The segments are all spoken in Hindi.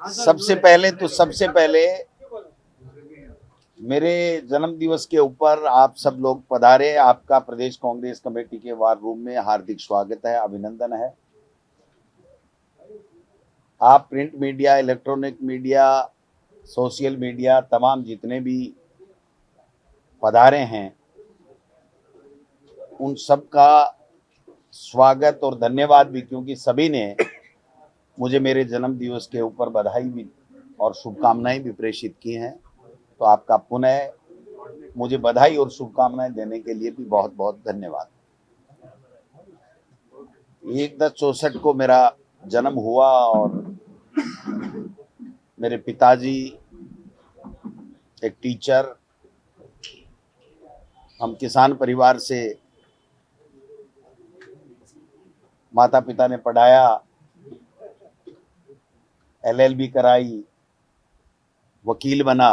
सबसे पहले मेरे जन्म दिवस के ऊपर आप सब लोग पधारे। आपका प्रदेश कांग्रेस कमेटी के वार रूम में हार्दिक स्वागत है, अभिनंदन है। आप print media, electronic media, social media, तमाम जितने भी पधारे हैं, उन सब का स्वागत और धन्यवाद भी, क्योंकि सभी ने मुझे मेरे जन्म दिवस के ऊपर बधाई भी और शुभकामनाएं भी प्रेषित की हैं। तो आपका पुनः मुझे बधाई और शुभकामनाएं देने के लिए भी बहुत बहुत धन्यवाद। 1/10/64 को मेरा जन्म हुआ और मेरे पिताजी एक टीचर, हम किसान परिवार से, माता पिता ने पढ़ाया, LLB कराई, वकील बना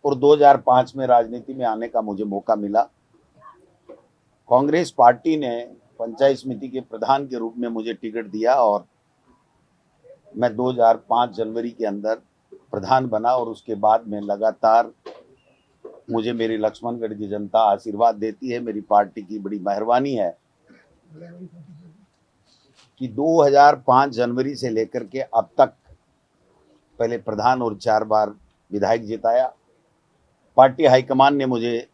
और 2005 में राजनीति में आने का मुझे मौका मिला। कांग्रेस पार्टी ने पंचायत समिति के प्रधान के रूप में मुझे टिकट दिया और मैं 2005 जनवरी के अंदर प्रधान बना और उसके बाद में लगातार मुझे मेरी लक्ष्मणगढ़ की जनता आशीर्वाद देती है। मेरी पार्टी की बड़ी मेहरबानी है कि 2005 जनवरी से लेकर के अब तक पहले प्रधान और 4 बार विधायक जिताया। पार्टी हाईकमान ने मुझे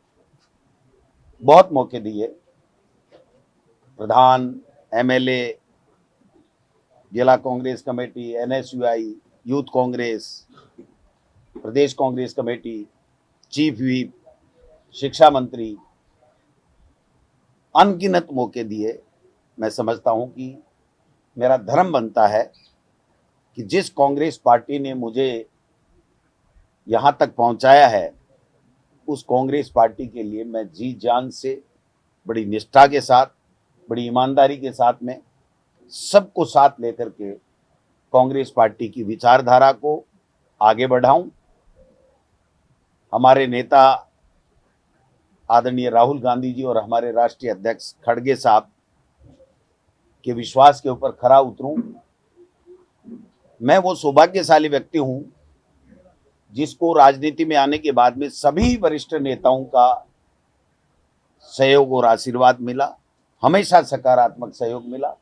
बहुत मौके दिए, प्रधान, MLA, जिला Congress committee, NSUI, youth Congress, प्रदेश कांग्रेस कमेटी, चीफ व्हिप, शिक्षा मंत्री, अनगिनत मौके दिए। मैं समझता हूं कि मेरा धर्म बनता है कि जिस कांग्रेस पार्टी ने मुझे यहां तक पहुंचाया है, उस कांग्रेस पार्टी के लिए मैं जी जान से, बड़ी निष्ठा के साथ, बड़ी ईमानदारी के साथ में सबको साथ लेकर के कांग्रेस पार्टी की विचारधारा को आगे बढ़ाऊं। हमारे नेता आदरणीय राहुल गांधी जी और हमारे राष्ट्रीय अध्यक्ष खड़गे साहब के विश्वास के ऊपर खरा उतरूं। मैं वो सौभाग्यशाली व्यक्ति हूं जिसको राजनीति में आने के बाद में सभी वरिष्ठ नेताओं का सहयोग और आशीर्वाद मिला, हमेशा सकारात्मक सहयोग मिला।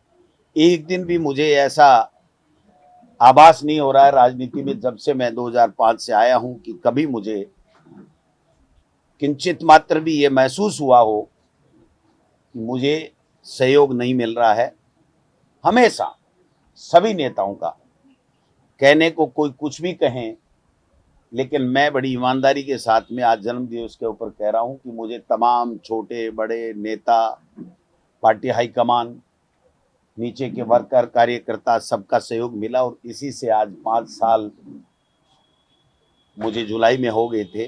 एक दिन भी मुझे ऐसा आभास नहीं हो रहा है राजनीति में, जब से मैं 2005 से आया हूं, कि कभी मुझे किंचित मात्र भी ये महसूस हुआ हो कि मुझे सहयोग नहीं मिल रहा है। हमेशा सभी नेताओं का, कहने को कोई कुछ भी कहें, लेकिन मैं बड़ी ईमानदारी के साथ में आज जन्म दिवस के ऊपर कह रहा हूं कि मुझे तमाम छोटे बड़े नेता, पार्टी हाईकमान, नीचे के वर्कर, कार्यकर्ता, सबका सहयोग मिला और इसी से आज 5 साल मुझे जुलाई में हो गए थे।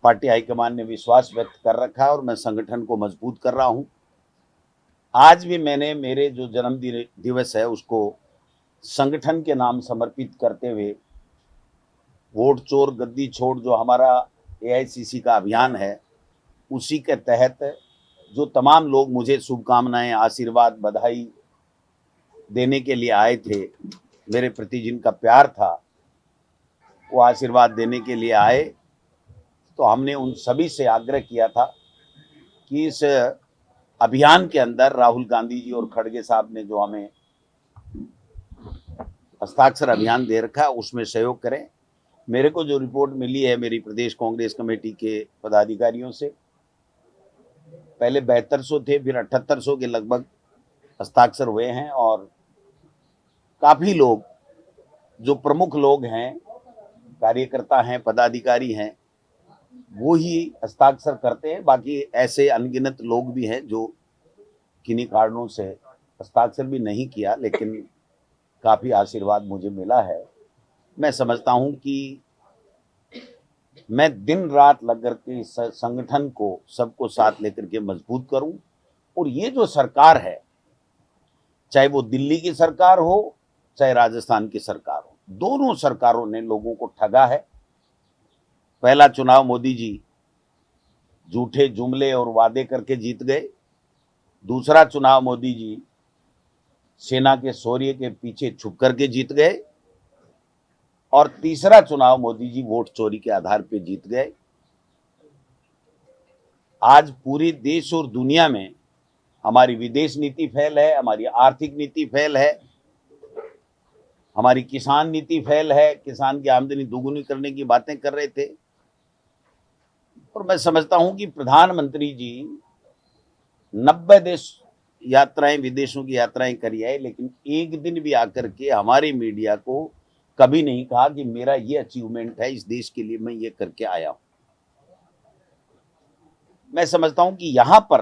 पार्टी हाईकमान ने विश्वास व्यक्त कर रखा है और मैं संगठन को मजबूत कर रहा हूं। आज भी मैंने मेरे जो जन्म दिवस है उसको संगठन के नाम समर्पित करते हुए, वोट चोर गद्दी छोड़ जो हमारा AICC का अभियान है, उसी के तहत जो तमाम लोग मुझे शुभकामनाएं, आशीर्वाद, बधाई देने के लिए आए थे, मेरे प्रति जिनका प्यार था, वो आशीर्वाद देने के लिए आए, तो हमने उन सभी से आग्रह किया था कि इस अभियान के अंदर राहुल गांधी जी और खड़गे साहब ने जो हमें हस्ताक्षर अभियान दे रखा है उसमें सहयोग करें। मेरे को जो रिपोर्ट मिली है मेरी प्रदेश कांग्रेस कमेटी के पदाधिकारियों से, पहले 7200 थे, फिर 7800 के लगभग हस्ताक्षर हुए हैं और काफी लोग, जो प्रमुख लोग हैं, कार्यकर्ता हैं, पदाधिकारी हैं, वो ही हस्ताक्षर करते हैं। बाकी ऐसे अनगिनत लोग भी हैं जो किन्हीं कारणों से हस्ताक्षर भी नहीं किया, लेकिन काफी आशीर्वाद मुझे मिला है। मैं समझता हूं कि मैं दिन रात लग करके इस संगठन को, सबको साथ लेकर के मजबूत करूं। और ये जो सरकार है, चाहे वो दिल्ली की सरकार हो, चाहे राजस्थान की सरकार हो, दोनों सरकारों ने लोगों को ठगा है। पहला चुनाव मोदी जी झूठे जुमले और वादे करके जीत गए। दूसरा चुनाव मोदी जी सेना के शौर्य के पीछे छुप करके जीत गए। और तीसरा चुनाव मोदी जी वोट चोरी के आधार पर जीत गए। आज पूरे देश और दुनिया में हमारी विदेश नीति फेल है, हमारी आर्थिक नीति फेल है, हमारी किसान नीति फेल है। किसान की आमदनी दोगुनी करने की बातें कर रहे थे। और मैं समझता हूं कि प्रधानमंत्री जी 90 देश यात्राएं, विदेशों की यात्राएं करी है, लेकिन एक दिन भी आकर के हमारे मीडिया को कभी नहीं कहा कि मेरा ये अचीवमेंट है, इस देश के लिए मैं ये करके आया हूं। मैं समझता हूं कि यहां पर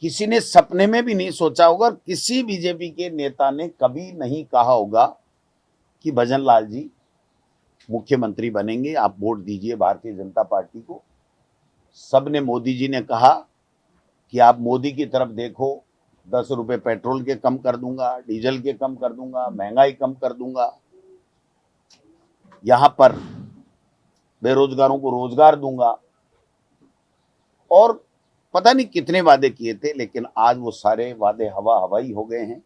किसी ने सपने में भी नहीं सोचा होगा और किसी बीजेपी के नेता ने कभी नहीं कहा होगा कि भजन लाल जी मुख्यमंत्री बनेंगे, आप वोट दीजिए भारतीय जनता पार्टी को। सबने, मोदी जी ने कहा कि आप मोदी की तरफ देखो, 10 रुपए पेट्रोल के कम कर दूंगा, डीजल के कम कर दूंगा, महंगाई कम कर दूंगा, यहां पर बेरोजगारों को रोजगार दूंगा, और पता नहीं कितने वादे किए थे। लेकिन आज वो सारे वादे हवा हवाई हो गए हैं।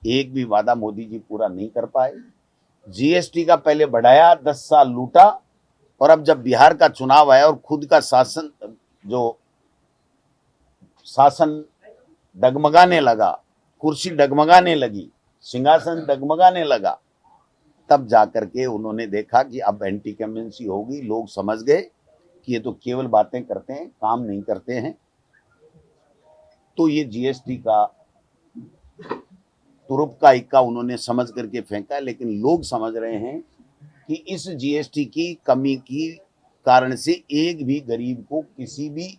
एक भी वादा मोदी जी पूरा नहीं कर पाए। जीएसटी का पहले बढ़ाया, 10 साल लूटा, और अब जब बिहार का चुनाव आया और खुद का शासन डगमगाने लगा, कुर्सी डगमगाने लगी, सिंहासन डगमगाने लगा, तब जाकर के उन्होंने देखा कि अब एंटी कमेंसी होगी। लोग समझ गए कि ये तो केवल बातें करते हैं, काम नहीं करते हैं। तो ये जीएसटी का तुरुप का इक्का उन्होंने समझ करके फेंका। लेकिन लोग समझ रहे हैं कि इस जीएसटी की कमी की कारण से एक भी गरीब को किसी भी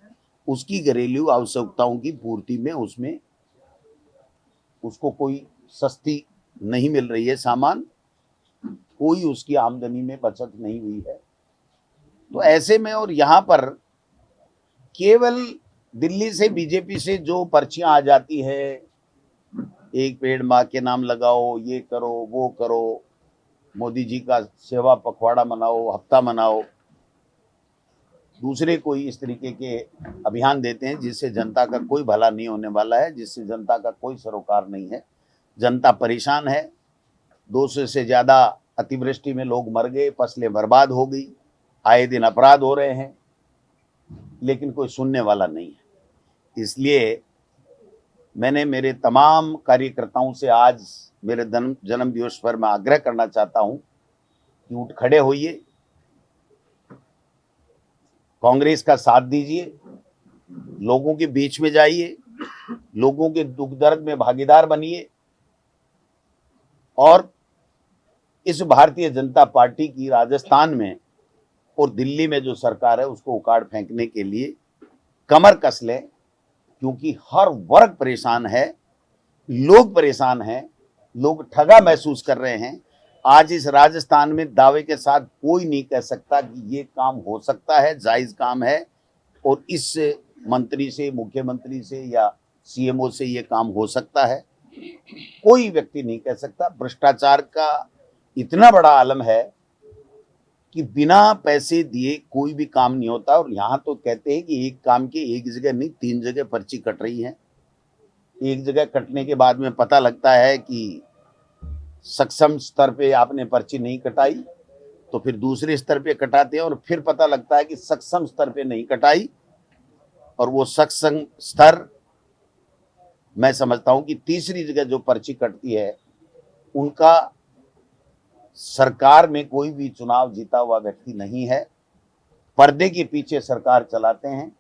उसकी घरेलू आवश्यकताओं की पूर्ति में उसमें उसको कोई सस्ती नहीं मिल रही है सामान, कोई उसकी आमदनी में बचत नहीं हुई है। तो ऐसे में, और यहाँ पर केवल दिल्ली से, बीजेपी से जो पर्चियां आ जाती है, एक पेड़ माँ के नाम लगाओ, ये करो, वो करो, मोदी जी का सेवा पखवाड़ा मनाओ, हफ्ता मनाओ, दूसरे कोई इस तरीके के अभियान देते हैं जिससे जनता का कोई भला नहीं होने वाला है, जिससे जनता का कोई सरोकार नहीं है। जनता परेशान है। 200 से ज्यादा अतिवृष्टि में लोग मर गए, फसलें बर्बाद हो गई, आए दिन अपराध हो रहे हैं, लेकिन कोई सुनने वाला नहीं है। इसलिए मैंने मेरे तमाम कार्यकर्ताओं से आज मेरे जन्म दिवस पर मैं आग्रह करना चाहता हूं कि उठ खड़े होइए, कांग्रेस का साथ दीजिए, लोगों के बीच में जाइए, लोगों के दुख दर्द में भागीदार बनिए, और इस भारतीय जनता पार्टी की राजस्थान में और दिल्ली में जो सरकार है उसको उखाड़ फेंकने के लिए कमर कस लें। क्योंकि हर वर्ग परेशान है, लोग परेशान हैं, लोग ठगा महसूस कर रहे हैं। आज इस राजस्थान में दावे के साथ कोई नहीं कह सकता कि ये काम हो सकता है, जायज काम है, और इस मंत्री से, मुख्यमंत्री से या सीएमओ से ये काम हो सकता है। कोई व्यक्ति नहीं कह सकता। भ्रष्टाचार का इतना बड़ा आलम है कि बिना पैसे दिए कोई भी काम नहीं होता। और यहां तो कहते हैं कि एक काम की एक जगह नहीं, 3 जगह पर्ची कट रही है। एक जगह कटने के बाद में पता लगता है कि सक्षम स्तर पे आपने पर्ची नहीं कटाई, तो फिर दूसरे स्तर पे कटाते हैं, और फिर पता लगता है कि सक्षम स्तर पे नहीं कटाई। और वो सक्षम स्तर, मैं समझता हूं कि तीसरी जगह जो पर्ची कटती है, उनका सरकार में कोई भी चुनाव जीता हुआ व्यक्ति नहीं है, पर्दे के पीछे सरकार चलाते हैं।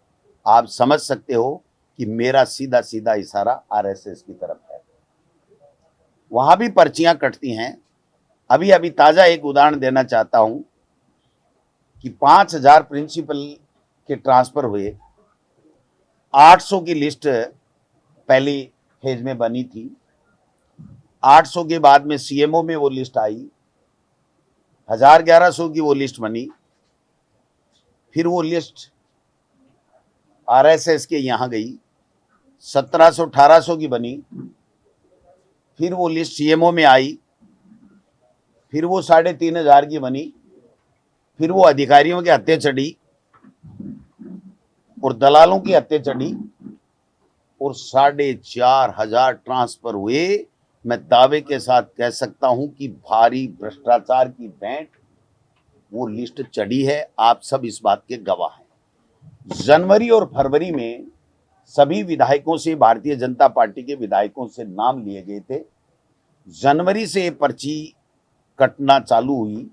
आप समझ सकते हो कि मेरा सीधा सीधा इशारा आरएसएस की तरफ है। वहां भी पर्चियां कटती हैं। अभी अभी ताजा एक उदाहरण देना चाहता हूं कि 5000 प्रिंसिपल के ट्रांसफर हुए, 800 की लिस्ट पहली फेज में बनी थी, 800 के बाद में सीएमओ में वो लिस्ट आई, 1100 की वो लिस्ट बनी, फिर वो लिस्ट आरएसएस के यहां गई, 1700-1800 की बनी, फिर वो लिस्ट सीएमओ में आई, फिर वो 3500 की बनी, फिर वो अधिकारियों के हत्थे चढ़ी और दलालों की हत्थे चढ़ी, और 4500 ट्रांसफर हुए मैं दावे के साथ कह सकता हूं कि भारी भ्रष्टाचार की भेंट वो लिस्ट चढ़ी है। आप सब इस बात के गवाह हैं। जनवरी और फरवरी में सभी विधायकों से, भारतीय जनता पार्टी के विधायकों से नाम लिए गए थे। जनवरी से ये पर्ची कटना चालू हुई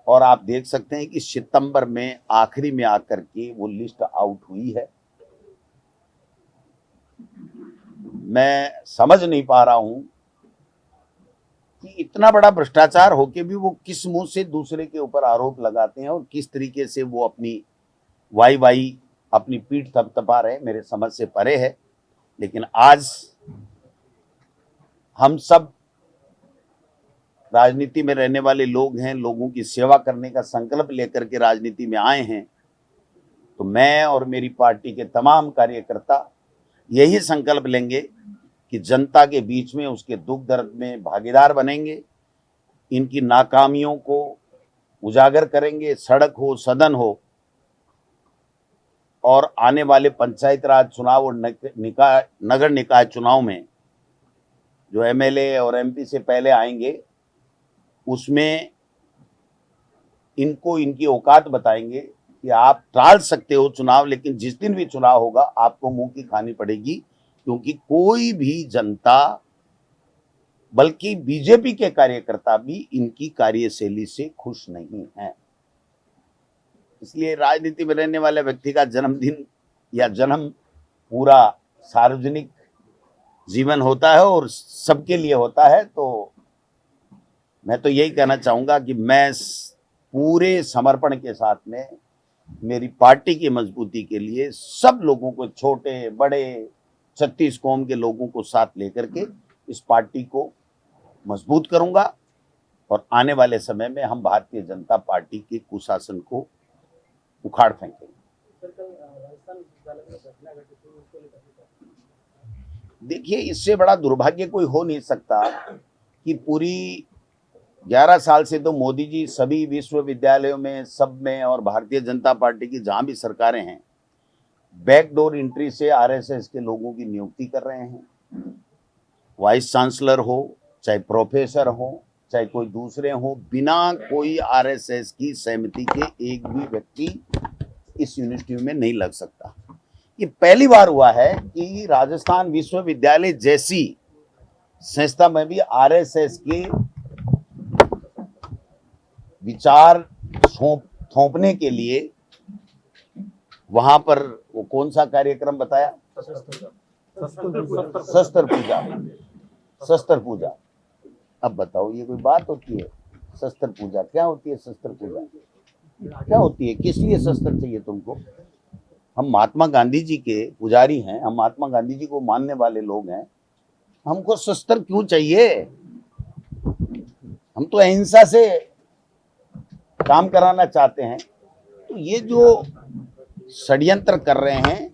और आप देख सकते हैं कि सितंबर में आखिरी में आकर के वो लिस्ट आउट हुई है। मैं समझ नहीं पा रहा हूं कि इतना बड़ा भ्रष्टाचार होके भी वो किस मुंह से दूसरे के ऊपर आरोप लगाते हैं और किस तरीके से वो अपनी वाई अपनी पीठ थपथपा रहे, मेरे समझ से परे है। लेकिन आज हम सब राजनीति में रहने वाले लोग हैं, लोगों की सेवा करने का संकल्प लेकर के राजनीति में आए हैं, तो मैं और मेरी पार्टी के तमाम कार्यकर्ता यही संकल्प लेंगे कि जनता के बीच में उसके दुख दर्द में भागीदार बनेंगे, इनकी नाकामियों को उजागर करेंगे, सड़क हो, सदन हो, और आने वाले पंचायत राज चुनाव और नगर निकाय चुनाव में जो एमएलए और एमपी से पहले आएंगे, उसमें इनको इनकी औकात बताएंगे कि आप टाल सकते हो चुनाव, लेकिन जिस दिन भी चुनाव होगा आपको मुंह की खानी पड़ेगी, क्योंकि कोई भी जनता, बल्कि बीजेपी के कार्यकर्ता भी इनकी कार्यशैली से खुश नहीं है। इसलिए राजनीति में रहने वाले व्यक्ति का जन्मदिन या जन्म पूरा सार्वजनिक जीवन होता है और सबके लिए होता है। तो मैं तो यही कहना चाहूंगा कि मैं पूरे समर्पण के साथ में मेरी पार्टी की मजबूती के लिए सब लोगों को, छोटे बड़े 36 कौम के लोगों को साथ लेकर के इस पार्टी को मजबूत करूंगा और आने वाले समय में हम भारतीय जनता पार्टी के कुशासन को उखाड़ फेंकेंगे। देखिए, इससे बड़ा दुर्भाग्य कोई हो नहीं सकता कि पूरी 11 साल से तो मोदी जी सभी विश्वविद्यालयों में, सब में, और भारतीय जनता पार्टी की जहां भी सरकारें हैं, बैकडोर एंट्री से आरएसएस के लोगों की नियुक्ति कर रहे हैं। वाइस चांसलर हो, चाहे प्रोफेसर हो, चाहे कोई दूसरे हो, बिना कोई आरएसएस की सहमति के एक भी व्यक्ति इस यूनिवर्सिटी में नहीं लग सकता। ये पहली बार हुआ है कि राजस्थान विश्वविद्यालय जैसी संस्था में भी आरएसएस के विचार थोपने के लिए वहां पर वो कौन सा कार्यक्रम बताया, शस्त्र पूजा। अब बताओ, ये कोई बात होती है? शस्त्र पूजा क्या होती है? शस्त्र पूजा क्या होती है? किस लिए शस्त्र चाहिए तुमको? हम महात्मा गांधी जी के पुजारी हैं, हम महात्मा गांधी जी को मानने वाले लोग हैं, हमको शस्त्र क्यों चाहिए? हम तो अहिंसा से काम कराना चाहते हैं। तो ये जो षड्यंत्र कर रहे हैं,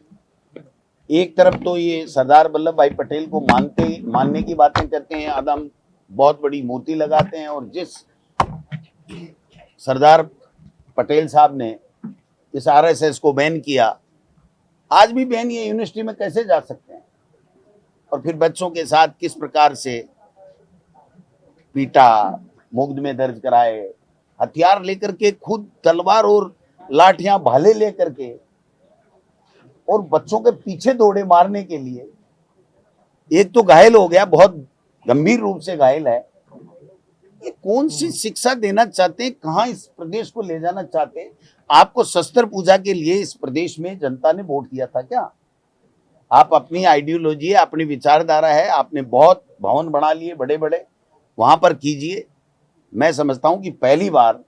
एक तरफ तो ये सरदार वल्लभ भाई पटेल को मानने की बातें करते हैं, आदम बहुत बड़ी मूर्ति लगाते हैं, और जिस सरदार पटेल साहब ने इस आरएसएस को बैन किया, आज भी बैन ये यूनिवर्सिटी में कैसे जा सकते हैं? और फिर बच्चों के साथ किस प्रकार से पीटा, मुकदमे दर्ज कराए, हथियार लेकर के, खुद तलवार और लाठियां भाले लेकर के, और बच्चों के पीछे दौड़े मारने के लिए। एक तो घायल हो गया, बहुत गंभीर रूप से घायल है। ये कौन सी शिक्षा देना चाहते हैं? कहां इस प्रदेश को ले जाना चाहते हैं? आपको शस्त्र पूजा के लिए इस प्रदेश में जनता ने वोट दिया था क्या? आप अपनी आइडियोलॉजी है, अपनी विचारधारा है, आपने बहुत भवन बना लिए बड़े बड़े, वहां पर कीजिए। मैं समझता हूं कि पहली बार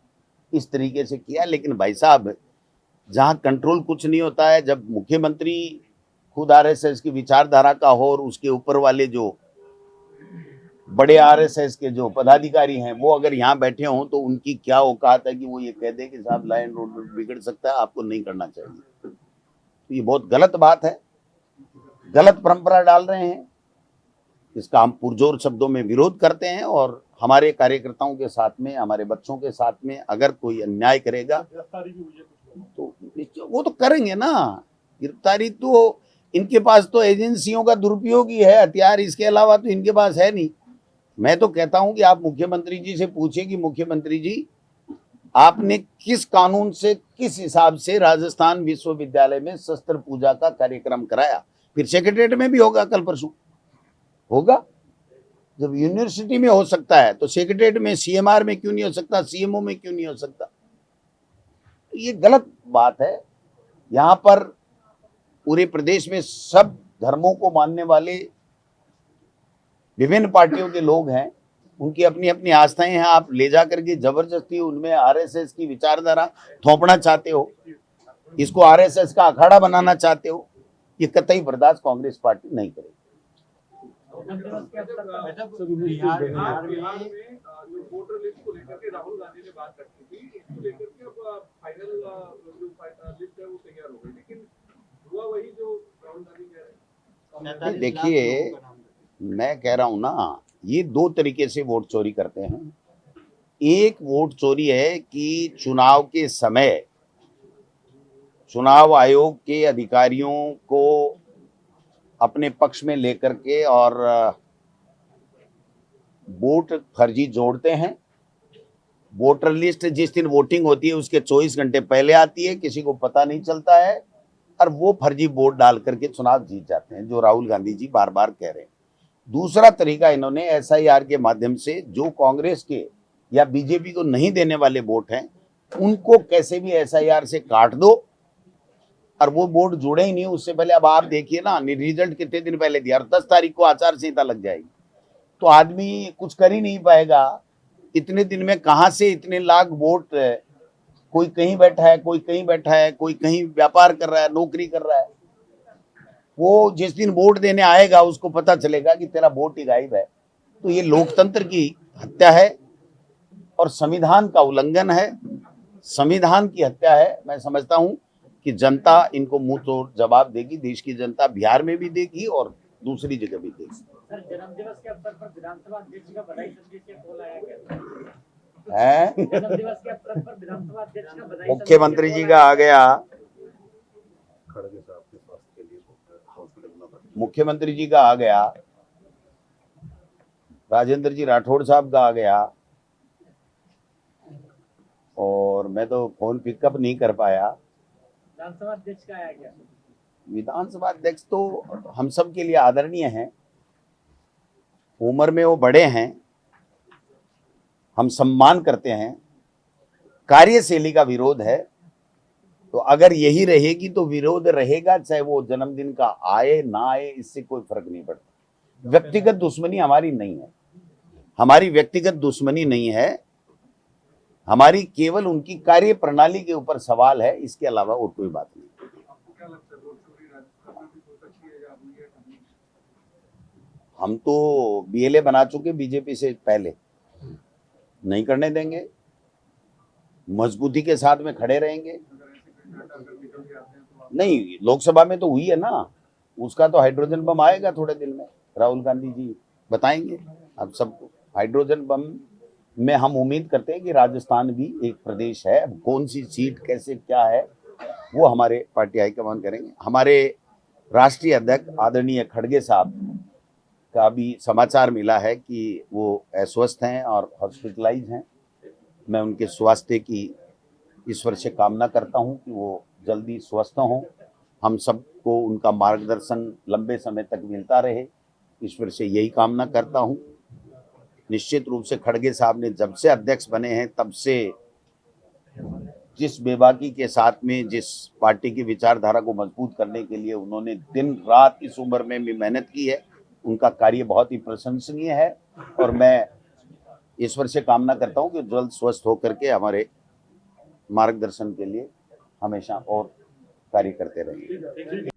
इस तरीके से किया। लेकिन भाई साहब, जहां कंट्रोल कुछ नहीं होता है, जब मुख्यमंत्री खुद आरएसएस की विचारधारा का हो और उसके ऊपर वाले जो बड़े आरएसएस के जो पदाधिकारी हैं वो अगर यहाँ बैठे हों, तो उनकी क्या औकात है कि वो ये कह दे कि साहब लॉ एंड ऑर्डर बिगड़ सकता है, आपको नहीं करना चाहिए। तो ये बहुत गलत बात है, गलत परंपरा डाल रहे हैं। इसका हम पुरजोर शब्दों में विरोध करते हैं, और हमारे कार्यकर्ताओं के साथ में, हमारे बच्चों के साथ में अगर कोई अन्याय करेगा तो वो तो करेंगे ना। गिरफ्तारी तो इनके पास तो एजेंसियों का दुरुपयोग ही है, हथियार, इसके अलावा तो इनके पास है नहीं। मैं तो कहता हूं कि आप मुख्यमंत्री जी से पूछिए कि मुख्यमंत्री जी आपने किस कानून से, किस हिसाब से राजस्थान विश्वविद्यालय में शस्त्र पूजा का कार्यक्रम कराया। फिर सेक्रेटरीट में भी होगा, कल परसों होगा। जब यूनिवर्सिटी में हो सकता है तो सेक्रेटरीट में, सीएमआर में क्यों नहीं हो सकता, सीएमओ में क्यों नहीं हो सकता। तो ये गलत बात है। यहां पर पूरे प्रदेश में सब धर्मों को मानने वाले विभिन्न पार्टियों के लोग हैं, उनकी अपनी अपनी आस्थाएं हैं। आप ले जा करके जबरदस्ती उनमें आरएसएस की विचारधारा थोपना चाहते हो, इसको आरएसएस का अखाड़ा बनाना चाहते हो, ये कतई बर्दाश्त कांग्रेस पार्टी नहीं करेगी। बिहार में जो वोटर लिस्ट को लेकर के राहुल गांधी ने बात रखी थी, इसको लेकर के अब फाइनल जो लिस्ट है वो तैयार हो गई, लेकिन हुआ वही जो राहुल गांधी कह रहे हैं। देखिए, मैं कह रहा हूं ना, ये दो तरीके से वोट चोरी करते हैं। एक वोट चोरी है कि चुनाव के समय चुनाव आयोग के अधिकारियों को अपने पक्ष में लेकर के और वोट फर्जी जोड़ते हैं। वोटर लिस्ट जिस दिन वोटिंग होती है उसके 24 घंटे पहले आती है, किसी को पता नहीं चलता है, और वो फर्जी वोट डाल करके चुनाव जीत जाते हैं, जो राहुल गांधी जी बार बार कह रहे हैं। दूसरा तरीका, इन्होंने एसआईआर के माध्यम से जो कांग्रेस के या बीजेपी को नहीं देने वाले वोट हैं उनको कैसे भी एसआईआर से काट दो, और वो वोट जुड़े ही नहीं उससे पहले। अब आप देखिए ना, रिजल्ट कितने दिन पहले दिया और 10 तारीख को आचार संहिता लग जाएगी, तो आदमी कुछ कर ही नहीं पाएगा। इतने दिन में कहां से इतने लाख वोट, कोई कहीं बैठा है, कोई कहीं बैठा है, कोई कहीं व्यापार कर रहा है, नौकरी कर रहा है। वो जिस दिन वोट देने आएगा उसको पता चलेगा कि तेरा वोट ही गायब है। तो ये लोकतंत्र की हत्या है और संविधान का उल्लंघन है, संविधान की हत्या है। मैं समझता हूं कि जनता इनको मुंह तोड़ जवाब देगी। देश की जनता बिहार में भी देगी और दूसरी जगह भी देगी। सर, जन्मदिवस के अवसर पर विधानसभा अध्यक्ष का बधाई संदेश या कॉल आया क्या है? जन्मदिवस के अवसर पर विधानसभा अध्यक्ष का बधाई मुख्यमंत्री जी का आ गया, मुख्यमंत्री जी का आ गया, राजेंद्र जी राठौड़ साहब का आ गया, और मैं तो फोन पिकअप नहीं कर पाया। विधानसभा अध्यक्ष का आया क्या? विधानसभा अध्यक्ष तो हम सब के लिए आदरणीय हैं, उम्र में वो बड़े हैं, हम सम्मान करते हैं। कार्यशैली का विरोध है, तो अगर यही रहेगी तो विरोध रहेगा, चाहे वो जन्मदिन का आए ना आए, इससे कोई फर्क नहीं पड़ता। व्यक्तिगत दुश्मनी हमारी नहीं है, हमारी व्यक्तिगत दुश्मनी नहीं है, हमारी केवल उनकी कार्य प्रणाली के ऊपर सवाल है, इसके अलावा और कोई बात नहीं। क्या लगता है वोट चोरी राजस्थान में भी हो सकती है या हुई है? हम तो बीएलए बना चुके बीजेपी से पहले, नहीं करने देंगे, मजबूती के साथ में खड़े रहेंगे। नहीं, लोकसभा में तो हुई है ना, उसका तो हाइड्रोजन बम आएगा थोड़े दिन में, राहुल गांधी जी बताएंगे अब सबको। हाइड्रोजन बम में हम उम्मीद करते हैं कि राजस्थान भी एक प्रदेश है। अब कौन सी सीट कैसे क्या है वो हमारे पार्टी हाईकमान करेंगे। हमारे राष्ट्रीय अध्यक्ष आदरणीय खड़गे साहब का भी समाचार मिला है कि वो अस्वस्थ हैं और हॉस्पिटलाइज हैं। मैं उनके स्वास्थ्य की ईश्वर से कामना करता हूं कि वो जल्दी स्वस्थ हों। हम सबको उनका मार्गदर्शन लंबे समय तक मिलता रहे, ईश्वर से यही कामना करता हूं। निश्चित रूप से खड़गे साहब ने जब से अध्यक्ष बने हैं तब से जिस बेबाकी के साथ में जिस पार्टी की विचारधारा को मजबूत करने के लिए उन्होंने दिन रात इस उम्र में भी मेहनत की है, उनका कार्य बहुत ही प्रशंसनीय है। और मैं ईश्वर से कामना करता हूं कि जल्द स्वस्थ होकर के हमारे मार्गदर्शन के लिए हमेशा और कार्य करते रहेंगे।